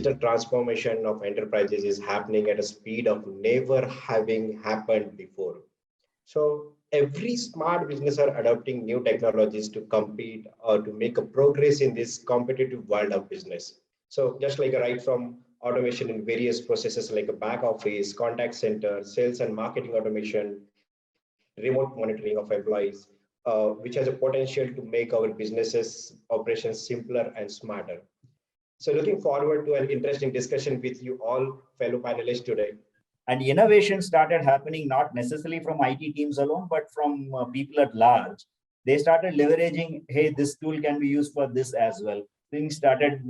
digital transformation of enterprises is happening at a speed of never having happened before. So every smart business are adopting new technologies to compete or to make a progress in this competitive world of business. So just like right from automation in various processes like a back office, contact center, sales and marketing automation, remote monitoring of employees, which has a potential to make our businesses operations simpler and smarter. So looking forward to an interesting discussion with you all fellow panelists today. And innovation started happening not necessarily from IT teams alone, but from people at large. They started leveraging, hey, this tool can be used for this as well. Things started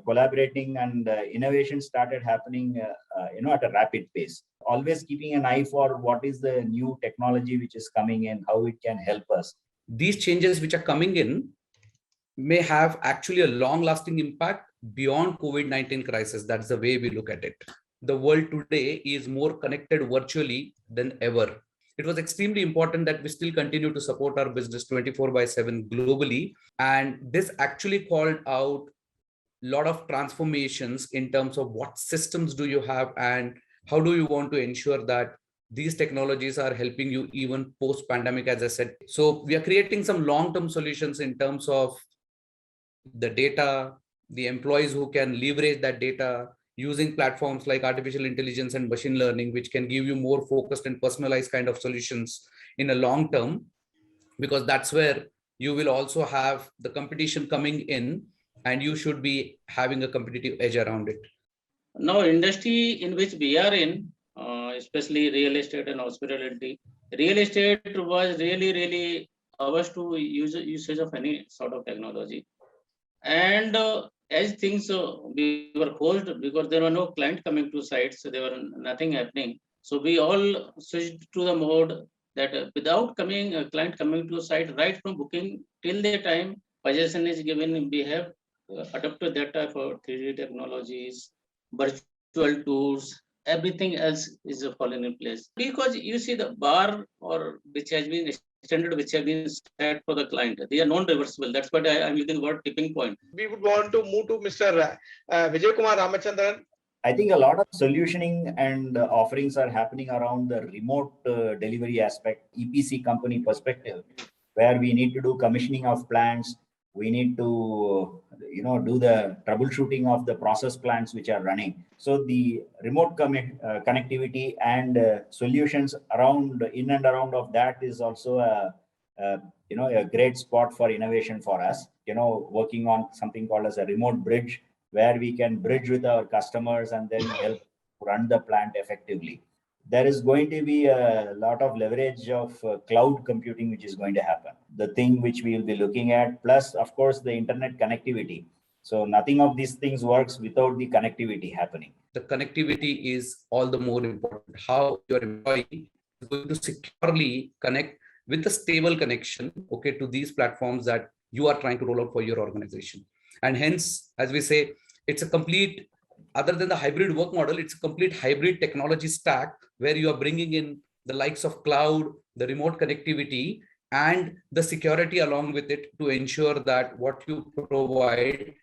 collaborating, and innovation started happening at a rapid pace. Always keeping an eye for what is the new technology which is coming in, how it can help us. These changes which are coming in may have actually a long-lasting impact beyond COVID-19 crisis. That's the way we look at it. The world today is more connected virtually than ever. It was extremely important that we still continue to support our business 24/7 globally. And this actually called out a lot of transformations in terms of what systems do you have and how do you want to ensure that these technologies are helping you even post-pandemic, as I said. So we are creating some long-term solutions in terms of the data, the employees who can leverage that data, using platforms like artificial intelligence and machine learning, which can give you more focused and personalized kind of solutions in a long term, because that's where you will also have the competition coming in and you should be having a competitive edge around it. Now, industry in which we are in, especially real estate and hospitality, real estate was really averse to usage of any sort of technology. And as things we were closed because there were no client coming to sites, so there were nothing happening. So we all switched to the mode that without client coming to site, right from booking till the time possession is given, we have adopted that type of 3D technologies, virtual tours, everything else is falling in place. Because you see the bar or which has been standard which have been set for the client, they are non-reversible. That's what I'm using the word tipping point. We would want to move to Mr. Vijay Kumar Ramachandran. I think a lot of solutioning and offerings are happening around the remote delivery aspect, EPC company perspective, where we need to do commissioning of plants. We need to, do the troubleshooting of the process plants which are running. So the remote connectivity and solutions around in and around of that is also a great spot for innovation for us. Working on something called as a remote bridge, where we can bridge with our customers and then help run the plant effectively. There is going to be a lot of leverage of cloud computing, which is going to happen. The thing which we will be looking at, plus, of course, the internet connectivity. So nothing of these things works without the connectivity happening. The connectivity is all the more important. How your employee is going to securely connect with a stable connection, to these platforms that you are trying to roll out for your organization. And hence, as we say, it's a complete, other than the hybrid work model, it's a complete hybrid technology stack where you are bringing in the likes of cloud, the remote connectivity, and the security along with it to ensure that what you provide,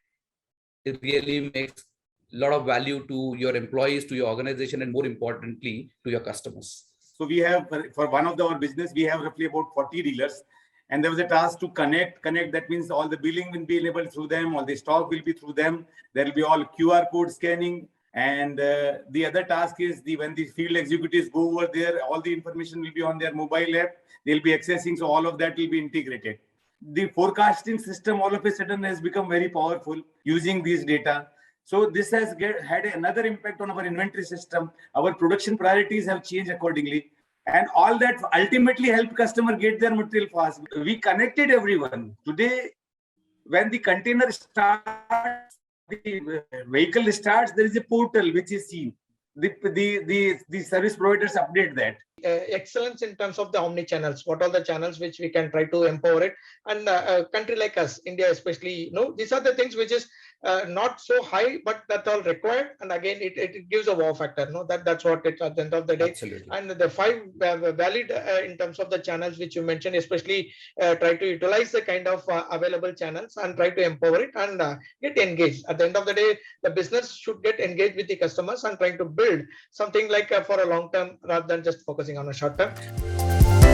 it really makes a lot of value to your employees, to your organization, and more importantly, to your customers. So we have, for one of our business, we have roughly about 40 dealers. And there was a task to connect. That means all the billing will be enabled through them, all the stock will be through them. There will be all QR code scanning. And the other task is when the field executives go over there, all the information will be on their mobile app. They'll be accessing, so all of that will be integrated. The forecasting system all of a sudden has become very powerful using these data. So this has had another impact on our inventory system. Our production priorities have changed accordingly. And all that ultimately helped customer get their material fast. We connected everyone. Today, when the container starts, the vehicle starts, there is a portal which is seen. The service providers update that. excellence in terms of the omni channels. What are the channels which we can try to empower it? And a country like us, India especially, these are the things which is not so high, but that's all required. And again, it gives a wow factor. That's what it's at the end of the day. Absolutely. And the 5 valid in terms of the channels which you mentioned, especially try to utilize the kind of available channels and try to empower it and get engaged. At the end of the day, the business should get engaged with the customers and trying to build something like for a long term rather than just focusing on a short term.